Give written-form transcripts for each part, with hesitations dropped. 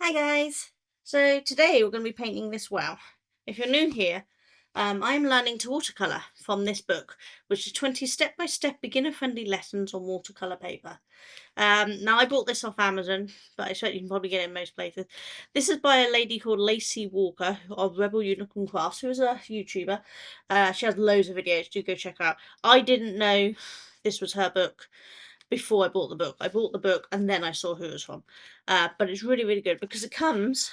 Hi guys! So today we're going to be painting this well. If you're new here, I'm learning to watercolour from this book, which is 20 step-by-step beginner-friendly lessons on watercolour paper. Now I bought this off Amazon, but I expect you can probably get it in most places. This is by a lady called Lacey Walker of Rebel Unicorn Crafts, who is a YouTuber. She has loads of videos, do go check her out. I didn't know this was her book before I bought the book. I bought the book and then I saw who it was from. But it's really, really good because it comes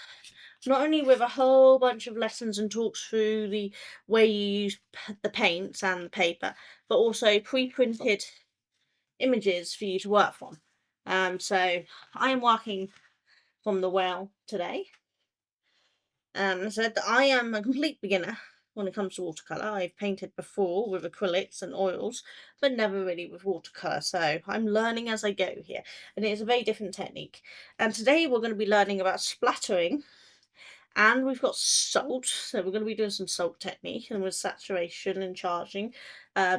not only with a whole bunch of lessons and talks through the way you use the paints and the paper, but also pre-printed images for you to work from. So I am working from the well today. So I am a complete beginner when it comes to watercolour. I've painted before with acrylics and oils, but never really with watercolour. So I'm learning as I go here, and it is a very different technique. And today we're going to be learning about splattering, and we've got salt. So we're going to be doing some salt technique and with saturation and charging.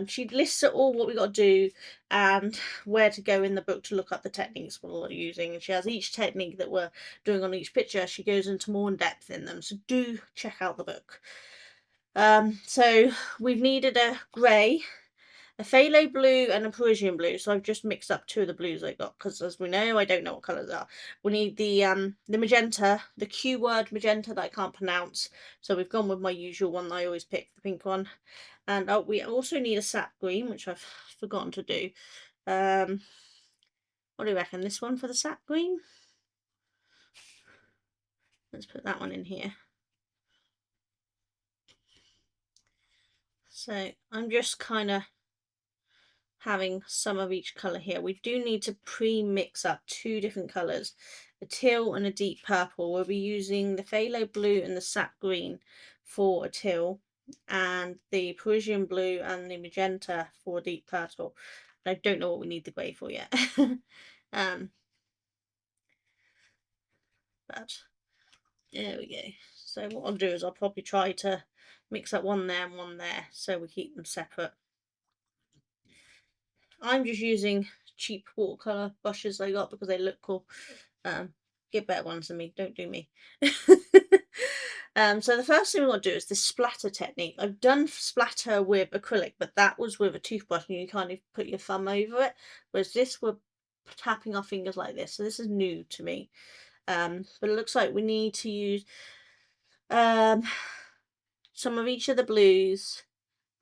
She lists it all what we got to do and where to go in the book to look up the techniques we're using. And she has each technique that we're doing on each picture. She goes into more in depth in them. So do check out the book. So we've needed a grey, a phthalo blue and a Parisian blue. So I've just mixed up two of the blues I got because, as we know, I don't know what colours are. We need the magenta, the Q word magenta that I can't pronounce. So we've gone with my usual one that I always pick, the pink one. And we also need a sap green, which I've forgotten to do. What do you reckon? This one for the sap green? Let's put that one in here. So I'm just kind of having some of each colour here. We do need to pre-mix up two different colours, a teal and a deep purple. We'll be using the phthalo blue and the sap green for a teal, and the Parisian blue and the magenta for deep purple. I don't know what we need the grey for yet. But there we go. So what I'll do is I'll probably try to mix up one there and one there so we keep them separate. I'm just using cheap watercolour brushes I got because they look cool. Get better ones than me, don't do me. So the first thing we want to do is this splatter technique. I've done splatter with acrylic, but that was with a toothbrush and you kind of put your thumb over it, whereas this we're tapping our fingers like this. So this is new to me. But it looks like we need to use some of each of the blues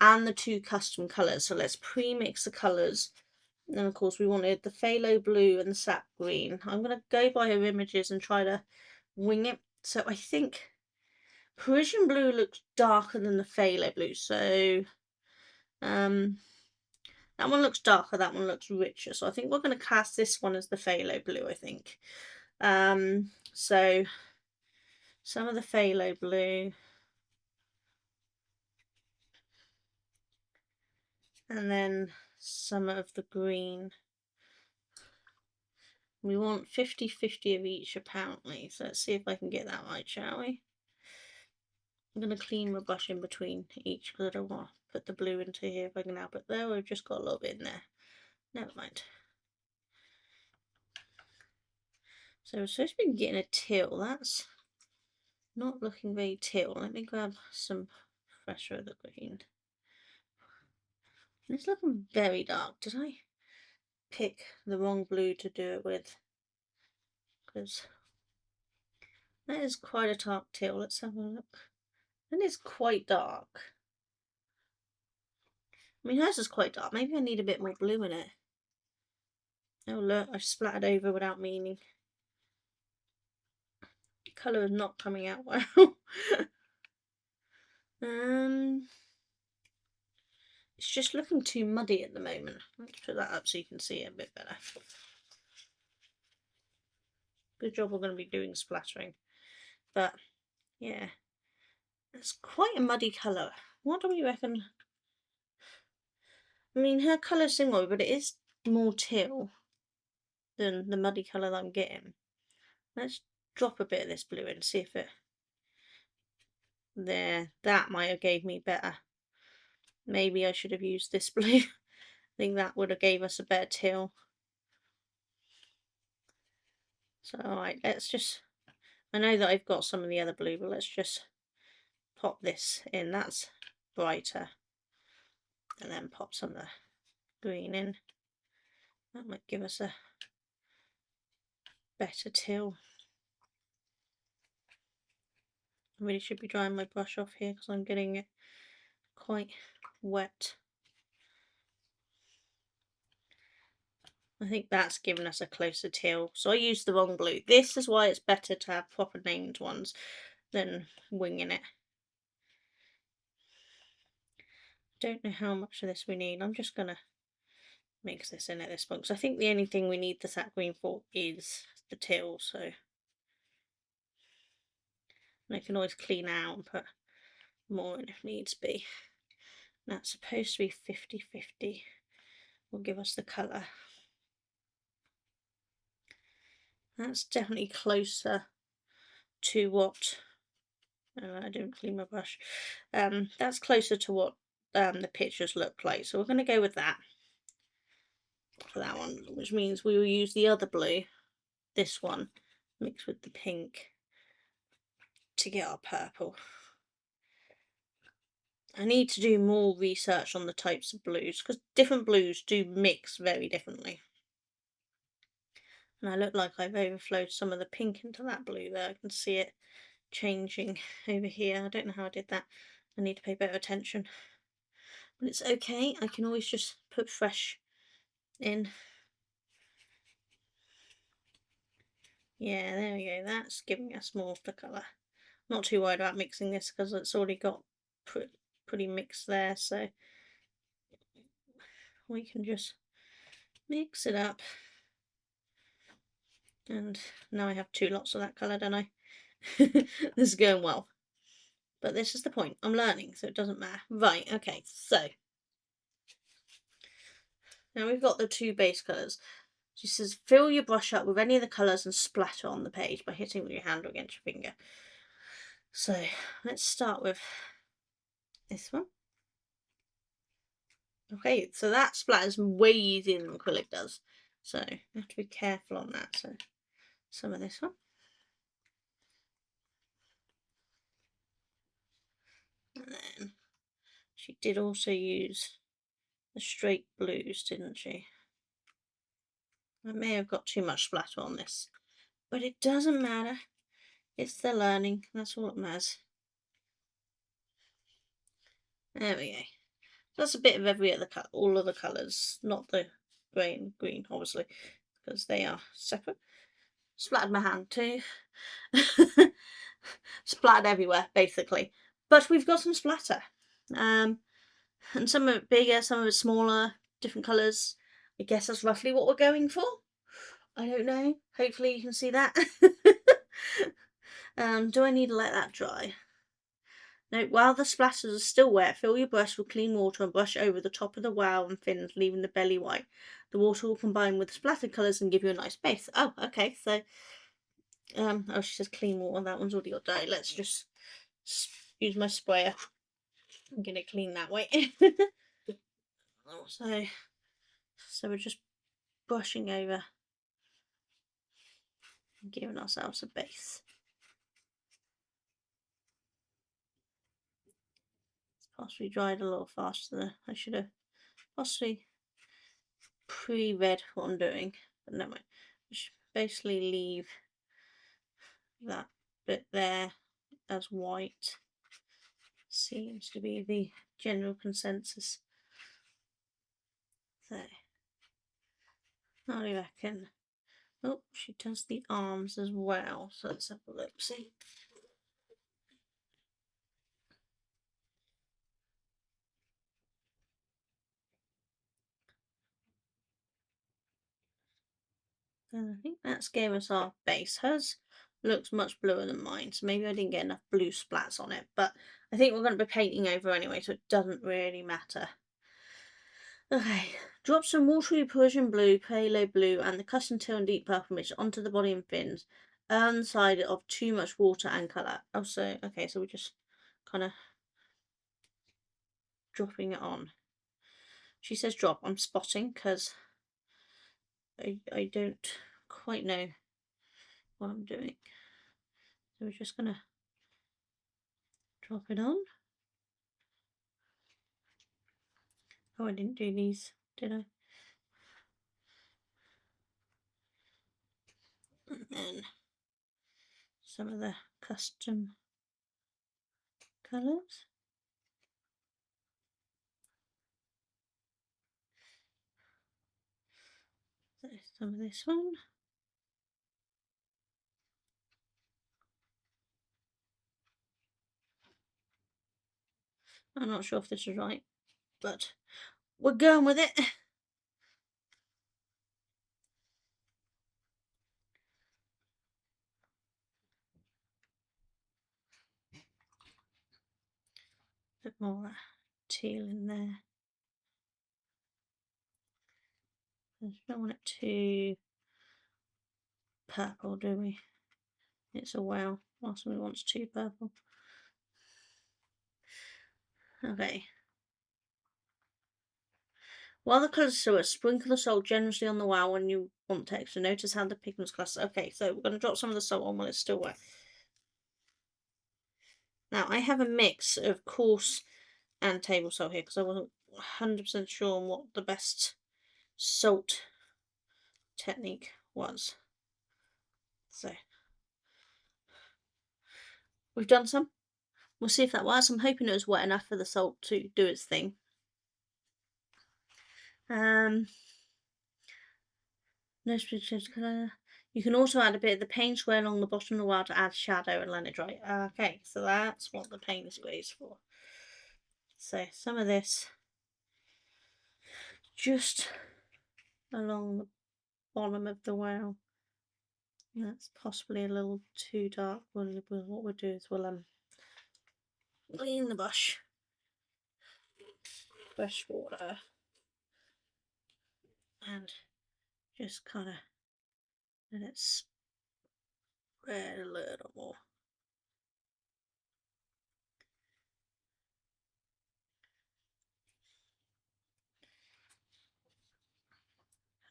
and the two custom colours. So let's pre-mix the colours. And of course we wanted the phthalo blue and the sap green. I'm going to go by her images and try to wing it. So I think Parisian blue looks darker than the phthalo blue. So that one looks darker, that one looks richer. So I think we're going to cast this one as the phthalo blue, I think. So some of the phthalo blue. And then some of the green. We want 50-50 of each apparently, so let's see if I can get that right, shall we? I'm going to clean my brush in between each because I don't want to put the blue into here if I can help it. There, we've just got a little bit in there. Never mind. So we're supposed to be getting a teal. That's not looking very teal. Let me grab some fresher of the green. It's looking very dark. Did I pick the wrong blue to do it with? Because that is quite a dark teal. Let's have a look. That is quite dark. I mean, hers is quite dark. Maybe I need a bit more blue in it. Oh look, I splattered over without meaning. The colour is not coming out well. It's just looking too muddy at the moment. Let's put that up so you can see it a bit better. Good job we're going to be doing splattering. But yeah, it's quite a muddy colour. What do we reckon? I mean, her colour's similar, but it is more teal than the muddy colour that I'm getting. Let's drop a bit of this blue in and see if it... There, that might have gave me better. Maybe I should have used this blue. I think that would have gave us a better teal. So alright, let's just I know that I've got some of the other blue, but let's just pop this in. That's brighter. And then pop some of the green in. That might give us a better teal. I really should be drying my brush off here because I'm getting it quite wet. I think that's given us a closer teal. So I used the wrong blue. This is why it's better to have proper named ones than winging it. Don't know how much of this we need. I'm just going to mix this in at this point. Because I think the only thing we need the sap green for is the teal. So and I can always clean out and put more in if needs be. That's supposed to be 50-50. Will give us the colour. That's definitely closer to what I didn't clean my brush. That's closer to what the pictures look like. So we're going to go with that for that one, which means we will use the other blue, this one, mixed with the pink to get our purple. I need to do more research on the types of blues because different blues do mix very differently. And I look like I've overflowed some of the pink into that blue there. I can see it changing over here. I don't know how I did that. I need to pay better attention. But it's okay. I can always just put fresh in. Yeah, there we go. That's giving us more of the colour. Not too worried about mixing this because it's already got pretty mixed there. So we can just mix it up. And now I have two lots of that colour, don't I? This is going well. But this is the point. I'm learning, so it doesn't matter. Right, okay, so now we've got the two base colours. She says, fill your brush up with any of the colours and splatter on the page by hitting with your hand or against your finger. So let's start with this one. Okay, so that splatters way easier than acrylic does. So you have to be careful on that. So some of this one. And then she did also use the straight blues, didn't she? I may have got too much splatter on this, but it doesn't matter. It's the learning. That's all that matters. There we go. That's a bit of every other colour, all of the colours, not the grey and green, obviously, because they are separate. Splattered my hand too. Splattered everywhere, basically. But we've got some splatter. And some of it bigger, some of it smaller, different colours. I guess that's roughly what we're going for. I don't know. Hopefully you can see that. Do I need to let that dry? Now, while the splatters are still wet, fill your brush with clean water and brush over the top of the wow and fins, leaving the belly white. The water will combine with the splattered colours and give you a nice base. Oh, okay, so, oh, she says clean water. That one's already got dirty. Let's just use my sprayer and get it clean that way. So we're just brushing over and giving ourselves a base. It's possibly dried a little faster than I should have possibly pre-read what I'm doing, but never mind. Just basically leave that bit there as white. Seems to be the general consensus. So, how do you reckon? Oh, she does the arms as well, so let's have a look. See. And I think that's gave us our base. Hers looks much bluer than mine, so maybe I didn't get enough blue splats on it, but I think we're going to be painting over anyway, so it doesn't really matter. Okay, drop some watery Persian blue, phthalo blue, and the custom teal and deep purple mix onto the body and fins. On the side of too much water and colour. Oh, so, okay, so we're just kind of dropping it on. She says drop. I'm spotting because I don't quite know what I'm doing. So we're just going to drop it on. Oh, I didn't do these, did I? And then some of the custom colours. So some of this one. I'm not sure if this is right, but we're going with it. Bit more teal in there. We don't want it too purple, do we? It's a wow. Last one we want's too purple. Okay. While the colours are wet, sprinkle the salt generously on the wow when you want texture. Notice how the pigments cluster. Okay, so we're going to drop some of the salt on while it's still wet. Now, I have a mix of coarse and table salt here because I wasn't 100% sure on what the best salt technique was. So, we've done some. We'll see if that works. I'm hoping it was wet enough for the salt to do its thing. No change colour. You can also add a bit of the paint spray along the bottom of the wire to add shadow and let it dry. Okay, so that's what the paint spray is for. So some of this just along the bottom of the well. That's possibly a little too dark. What we'll do is we'll clean the brush water and just kind of let it spread a little more.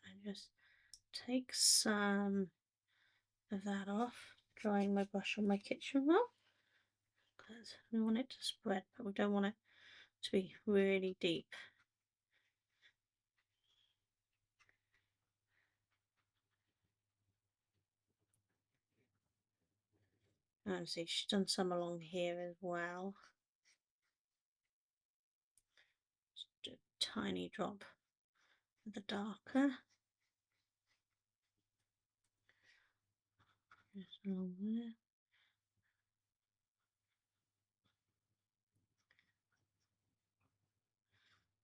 And just take some of that off, drying my brush on my kitchen roll, because we want it to spread, but we don't want it to be really deep. And see, she's done some along here as well. Just a tiny drop of the darker. Just along there.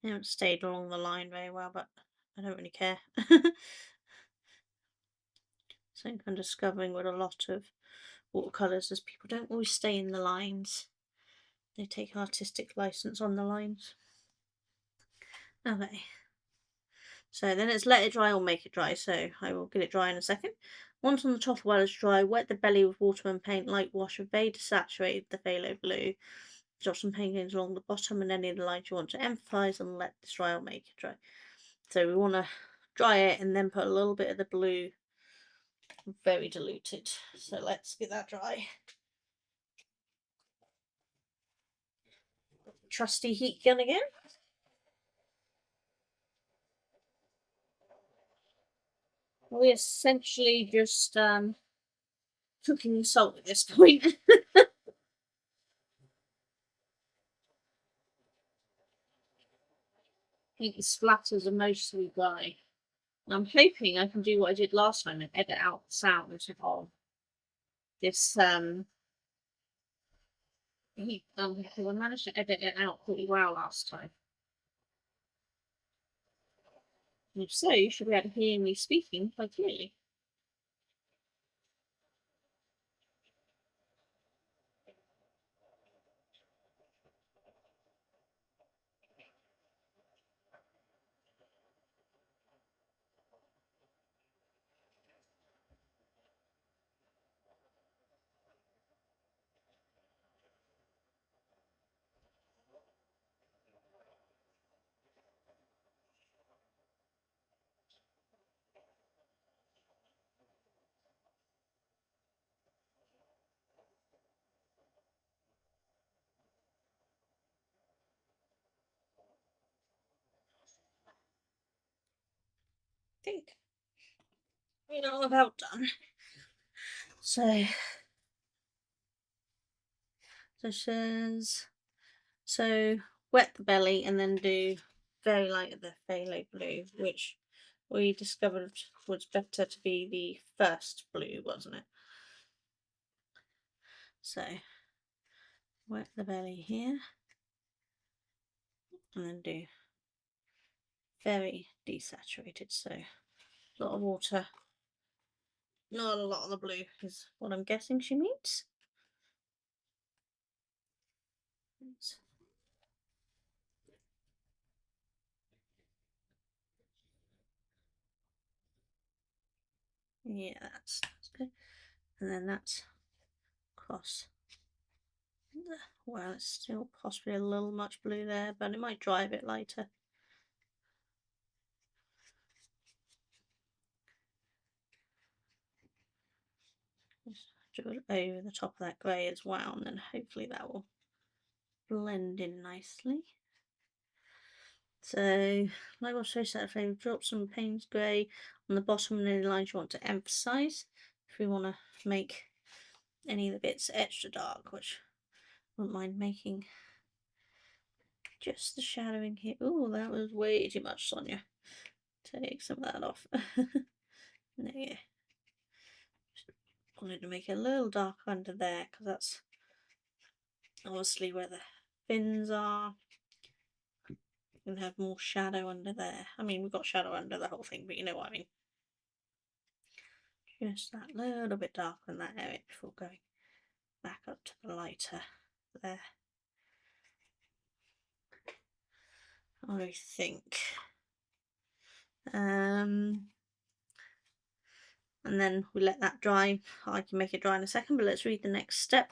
I haven't stayed along the line very well, but I don't really care. Something I'm discovering with a lot of watercolours is people don't always stay in the lines. They take artistic license on the lines. Okay. So then it's let it dry or make it dry. So I will get it dry in a second. Once on the top while it's dry, wet the belly with water and paint. Light wash of Bay to saturate the phthalo blue. Drop some paint grains along the bottom and any of the lines you want to emphasize and let this dry or make it dry. So we want to dry it and then put a little bit of the blue, very diluted. So let's get that dry. Trusty heat gun again. We're essentially just cooking salt at this point. I think the splatters are mostly dry. I'm hoping I can do what I did last time and edit out the sound of this heat. Because I managed to edit it out pretty well last time. And if so, you should be able to hear me speaking quite clearly. think we are about done. So it says, so wet the belly and then do very light the phthalo blue, which we discovered was better to be the first blue, wasn't it? So wet the belly here and then do very desaturated, so a lot of water, not a lot of the blue is what I'm guessing she means. Yeah, that's good. And then that's across. Well, it's still possibly a little much blue there, but it might dry a bit lighter. Just draw it over the top of that grey as well, and then hopefully that will blend in nicely. So, like I say, Saturday, drop some Payne's grey on the bottom and any lines you want to emphasise. If we want to make any of the bits extra dark, which I wouldn't mind making just the shadowing here. Oh, that was way too much, Sonia. Take some of that off. There you go. Just wanted to make it a little darker under there because that's obviously where the fins are. You can have more shadow under there. I mean, we've got shadow under the whole thing, but you know what I mean. Just that little bit darker in that area before going back up to the lighter there. I think. And then we let that dry. I can make it dry in a second, but let's read the next step.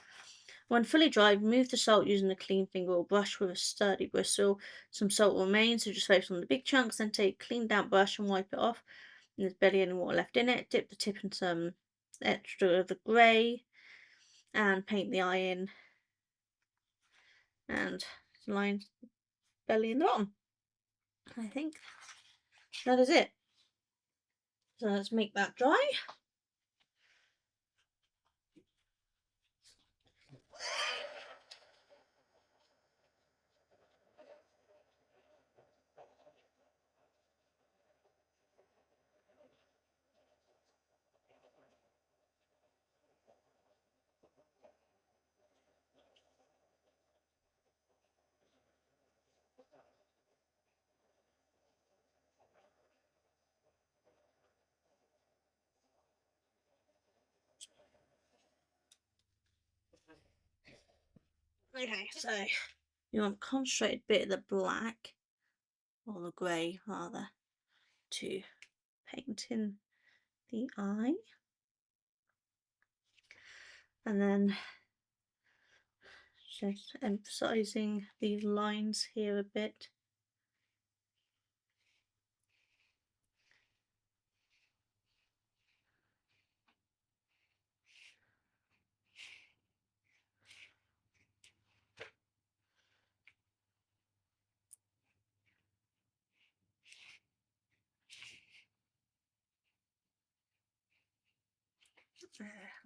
When fully dry, remove the salt using a clean finger or brush with a sturdy bristle. Some salt remains, so just focus on the big chunks, then take a clean damp brush and wipe it off. And there's barely any water left in it. Dip the tip in some extra of the grey and paint the eye in and line belly in the bottom. I think that is it. So let's make that dry. Okay, so you want to concentrate a bit of the black, or the grey rather, to paint in the eye. And then just emphasising these lines here a bit.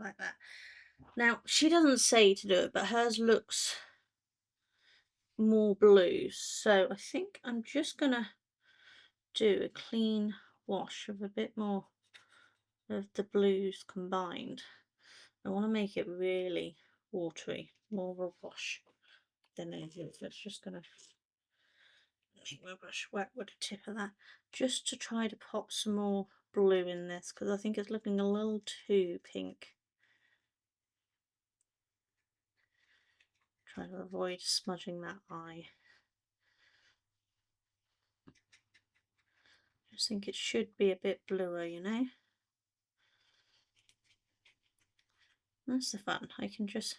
Like that. Now, she doesn't say to do it, but hers looks more blue, so I think I'm just gonna do a clean wash of a bit more of the blues combined. I want to make it really watery, more of a wash than anything. So it's just gonna make my brush wet with the tip of that, just to try to pop some more blue in this, because I think it's looking a little too pink. Try to avoid smudging that eye. Just think it should be a bit bluer, you know. That's the fun. I can just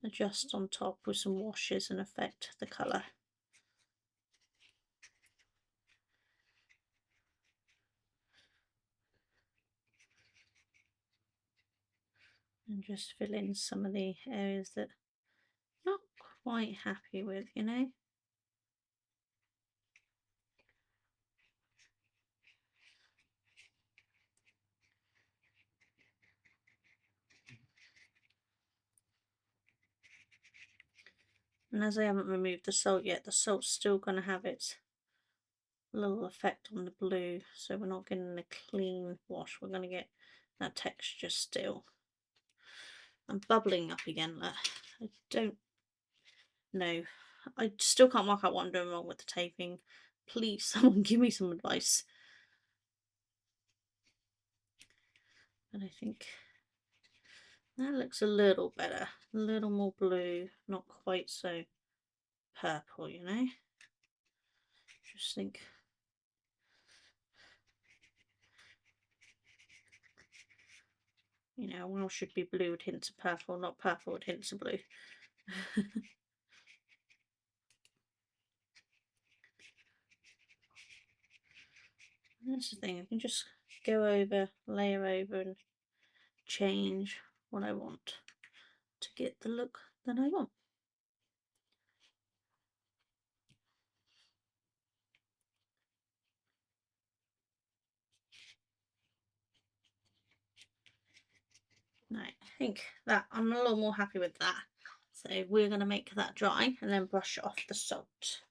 adjust on top with some washes and affect the colour. And just fill in some of the areas that I'm not quite happy with, you know. And as I haven't removed the salt yet, the salt's still going to have its little effect on the blue, so we're not getting a clean wash. We're going to get that texture still. I'm bubbling up again. I don't know. I still can't work out what I'm doing wrong with the taping. Please, someone give me some advice. And I think that looks a little better. A little more blue, not quite so purple, you know? Just think. You know, well should be blue with hints of purple, not purple with hints of blue. That's the thing, I can just go over, layer over and change what I want to get the look that I want. Now, I think that I'm a little more happy with that. So we're going to make that dry and then brush off the salt.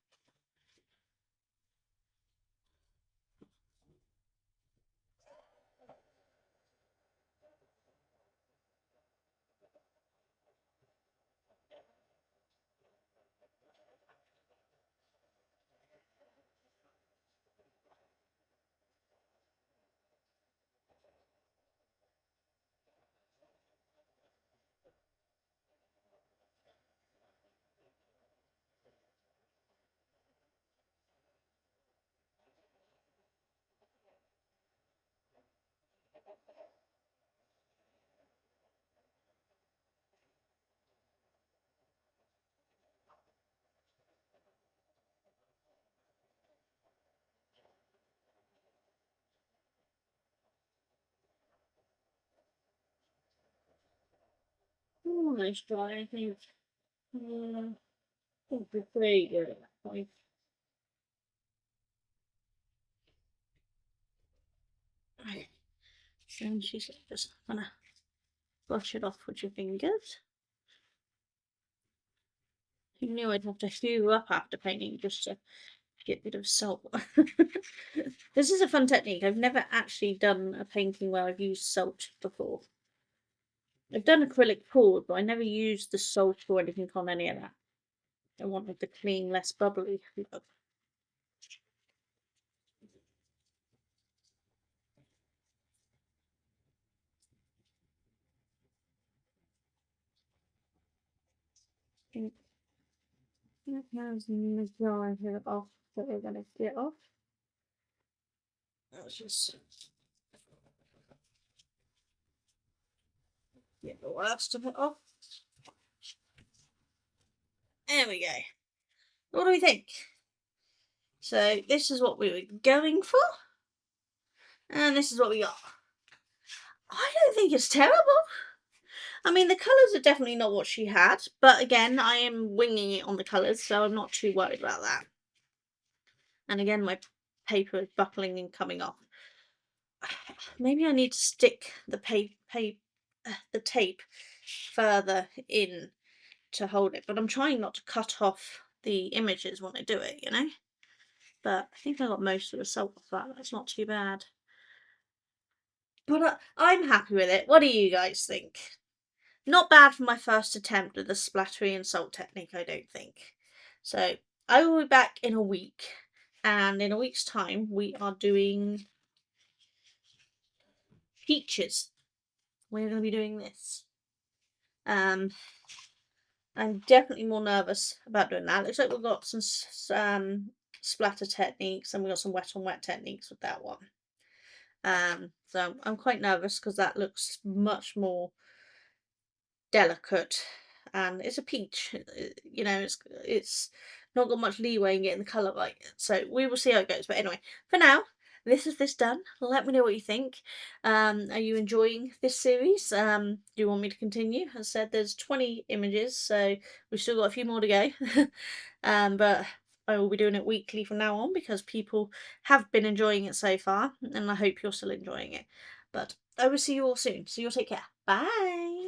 Almost dry, I think. I think we're pretty good at that point. Okay. So she's just gonna brush it off with your fingers. Who knew I'd have to hoover up after painting just to get rid of salt? This is a fun technique. I've never actually done a painting where I've used salt before. I've done acrylic pool, but I never used the salt or anything on any of that. I wanted the clean, less bubbly look. That has the majority off that we're going to get off. Let's just get the worst of it off. There we go. What do we think? So this is what we were going for. And this is what we got. I don't think it's terrible. I mean, the colours are definitely not what she had. But again, I am winging it on the colours, so I'm not too worried about that. And again, my paper is buckling and coming off. Maybe I need to stick the tape further in to hold it. But I'm trying not to cut off the images when I do it, you know? But I think I got most of the salt off that. That's not too bad. But I'm happy with it. What do you guys think? Not bad for my first attempt at the splattery and salt technique, I don't think. So I will be back in a week. And in a week's time, we are doing peaches. We're going to be doing this. I'm definitely more nervous about doing that. Looks like we've got some splatter techniques and we've got some wet on wet techniques with that one. So I'm quite nervous because that looks much more delicate, and it's a peach. You know, it's not got much leeway in getting the colour right. So we will see how it goes. But anyway, for now, this is this done. Let me know what you think. Are you enjoying this series? Do you want me to continue? As I said, there's 20 images, so we've still got a few more to go. But I will be doing it weekly from now on because people have been enjoying it so far, and I hope you're still enjoying it. But I will see you all soon. So you'll take care. Bye.